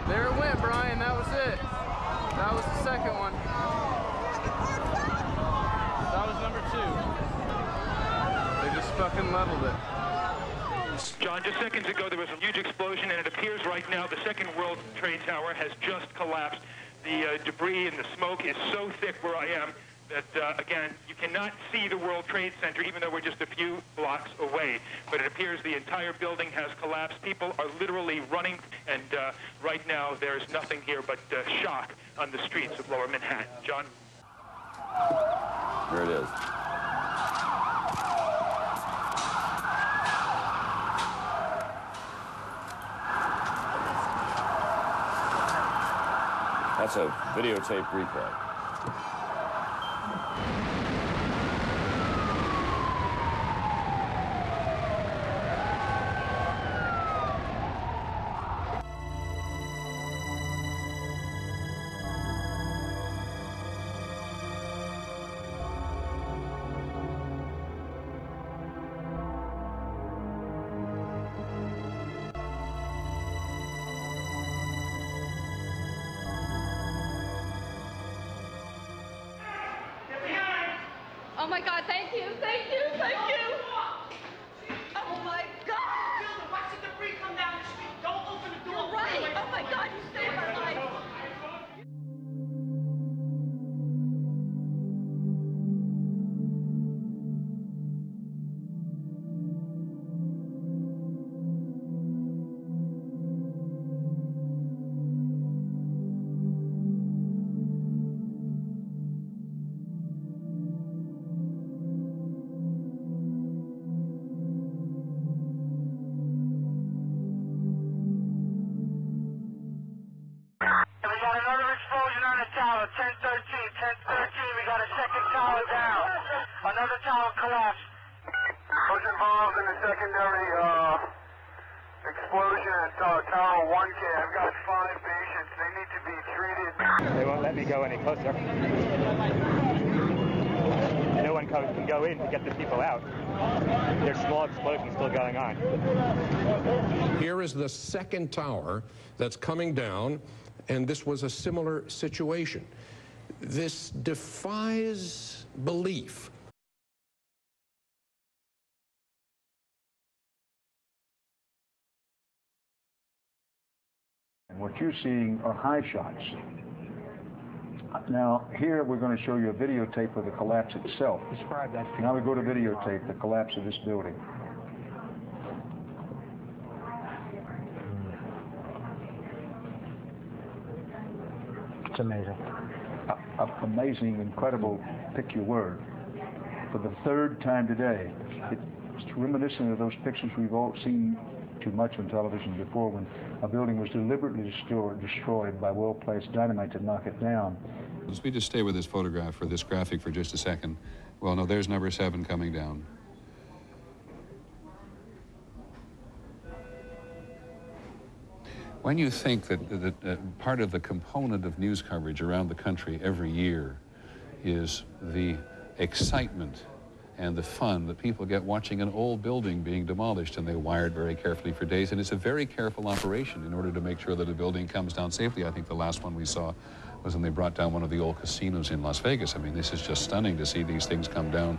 There it went, Brian. That was it. That was the second one. That was number 2. They just fucking leveled it. John, just seconds ago there was a huge explosion, and it appears right now the second World Trade Tower has just collapsed. The debris and the smoke is so thick where I am that, again, you cannot see the World Trade Center, even though we're just a few blocks away. But it appears the entire building has collapsed. People are literally running, and right now there's nothing here but shock on the streets of Lower Manhattan. John? Here it is. That's a videotape replay. Oh my God, thank you, thank you, thank you. Oh my God. Watch the debris come down the street. Don't open the door. You're right. Oh my God, you saved my life. Tower, 1013, 1013, we got a second tower down. Another tower collapsed. Who's involved in the secondary explosion at Tower 1K? I've got 5 patients. They need to be treated. They won't let me go any closer. No one can go in to get the people out. There's small explosions still going on. Here is the second tower that's coming down, and this was a similar situation. This defies belief. And what you're seeing are high shots. Now, here we're going to show you a videotape of the collapse itself. Describe that. Now we go to videotape, the collapse of this building. It's amazing. Amazing, incredible, pick your word. For the third time today, it's reminiscent of those pictures we've all seen too much on television before, when a building was deliberately destroyed by well-placed dynamite to knock it down. Let's just stay with this photograph or this graphic for just a second. Well, no, there's number 7 coming down. When you think that part of the component of news coverage around the country every year is the excitement and the fun that people get watching an old building being demolished, and they wire it very carefully for days, and it's a very careful operation in order to make sure that a building comes down safely. I think the last one we saw was when they brought down one of the old casinos in Las Vegas. I mean, this is just stunning to see these things come down.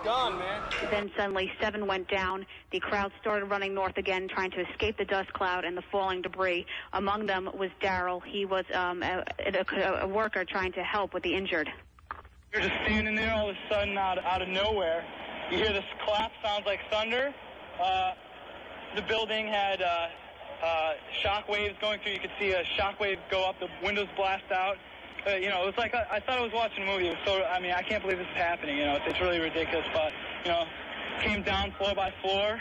Gone, man. Then suddenly 7 went down. The crowd started running north again, trying to escape the dust cloud and the falling debris. Among them was Daryl. He was a worker trying to help with the injured. You're just standing there all of a sudden out of nowhere. You hear this clap, sounds like thunder. The building had shock waves going through. You could see a shock wave go up, the windows blast out. You know, it was like I thought I was watching a movie. It was so, I mean, I can't believe this is happening. You know, it's really ridiculous. But, you know, came down floor by floor.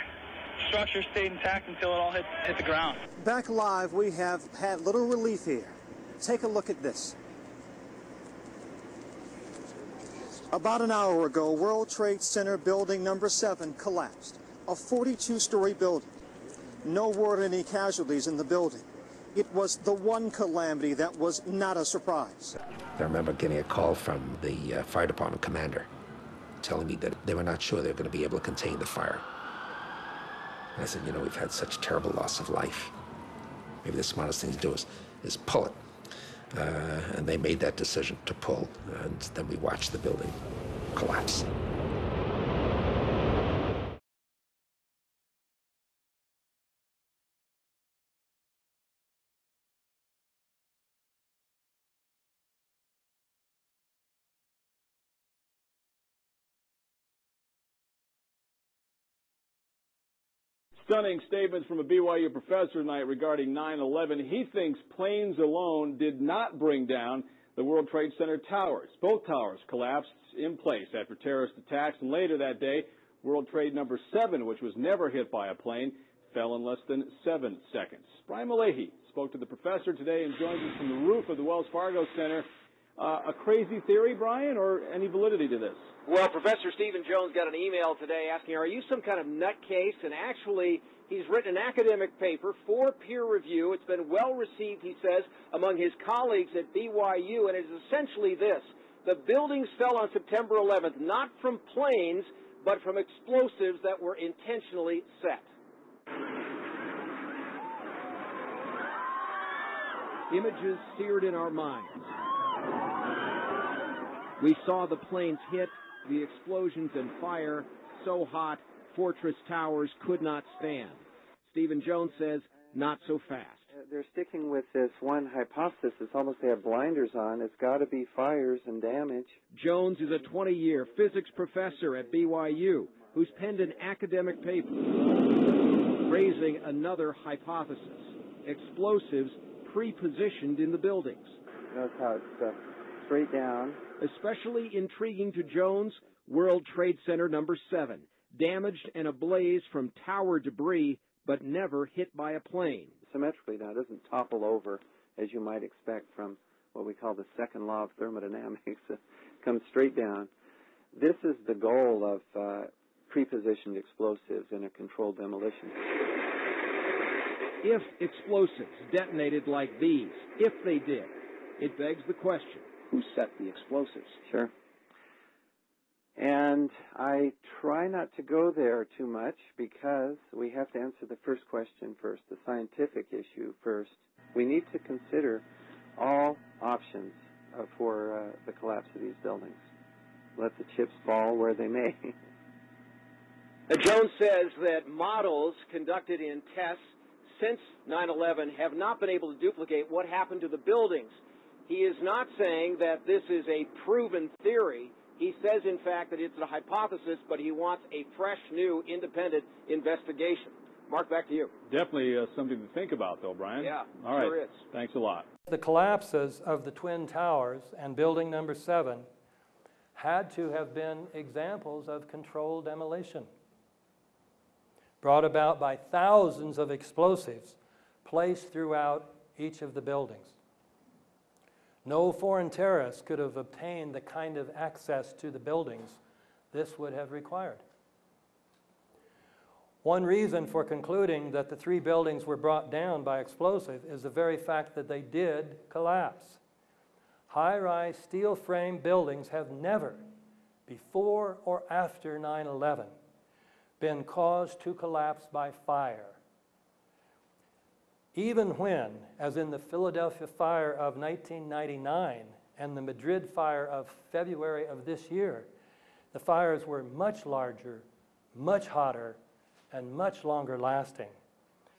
Structure stayed intact until it all hit the ground. Back live, we have had little relief here. Take a look at this. About an hour ago, World Trade Center building number 7 collapsed, a 42-story building. no word of any casualties in the building. It was the one calamity that was not a surprise. I remember getting a call from the fire department commander telling me that they were not sure they were going to be able to contain the fire. And I said, you know, we've had such terrible loss of life. Maybe the smartest thing to do is pull it. And they made that decision to pull, and then we watched the building collapse. Stunning statements from a BYU professor tonight regarding 9/11. He thinks planes alone did not bring down the World Trade Center towers. Both towers collapsed in place after terrorist attacks, and later that day, World Trade number 7, which was never hit by a plane, fell in less than 7 seconds. Brian Malahy spoke to the professor today and joins us from the roof of the Wells Fargo Center. A crazy theory, Brian, or any validity to this? Well, Professor Stephen Jones got an email today asking, are you some kind of nutcase? And actually, he's written an academic paper for peer review. It's been well received, he says, among his colleagues at BYU, and it is essentially this. The buildings fell on September 11th, not from planes, but from explosives that were intentionally set. Images seared in our minds. We saw the planes hit, the explosions and fire, so hot, Fortress Towers could not stand. Stephen Jones says, not so fast. They're sticking with this one hypothesis. It's almost they have blinders on. It's got to be fires and damage. Jones is a 20-year physics professor at BYU who's penned an academic paper raising another hypothesis. Explosives pre-positioned in the buildings. Notice how it's straight down. Especially intriguing to Jones, World Trade Center number 7, damaged and ablaze from tower debris, but never hit by a plane. Symmetrically now, it doesn't topple over, as you might expect from what we call the second law of thermodynamics. It comes straight down. This is the goal of pre-positioned explosives in a controlled demolition. If explosives detonated like these, if they did, it begs the question, who set the explosives? Sure. And I try not to go there too much because we have to answer the first question first, the scientific issue first. We need to consider all options for the collapse of these buildings. Let the chips fall where they may. Jones says that models conducted in tests since 9/11 have not been able to duplicate what happened to the buildings. He is not saying that this is a proven theory. He says, in fact, that it's a hypothesis, but he wants a fresh, new, independent investigation. Mark, back to you. Definitely something to think about, though, Brian. Yeah, all right. sure is. Thanks a lot. The collapses of the Twin Towers and building number 7 had to have been examples of controlled demolition, brought about by thousands of explosives placed throughout each of the buildings. No foreign terrorist could have obtained the kind of access to the buildings this would have required. One reason for concluding that the 3 buildings were brought down by explosive is the very fact that they did collapse. High-rise steel frame buildings have never, before or after 9/11, been caused to collapse by fire. Even when, as in the Philadelphia fire of 1999 and the Madrid fire of February of this year, the fires were much larger, much hotter, and much longer lasting.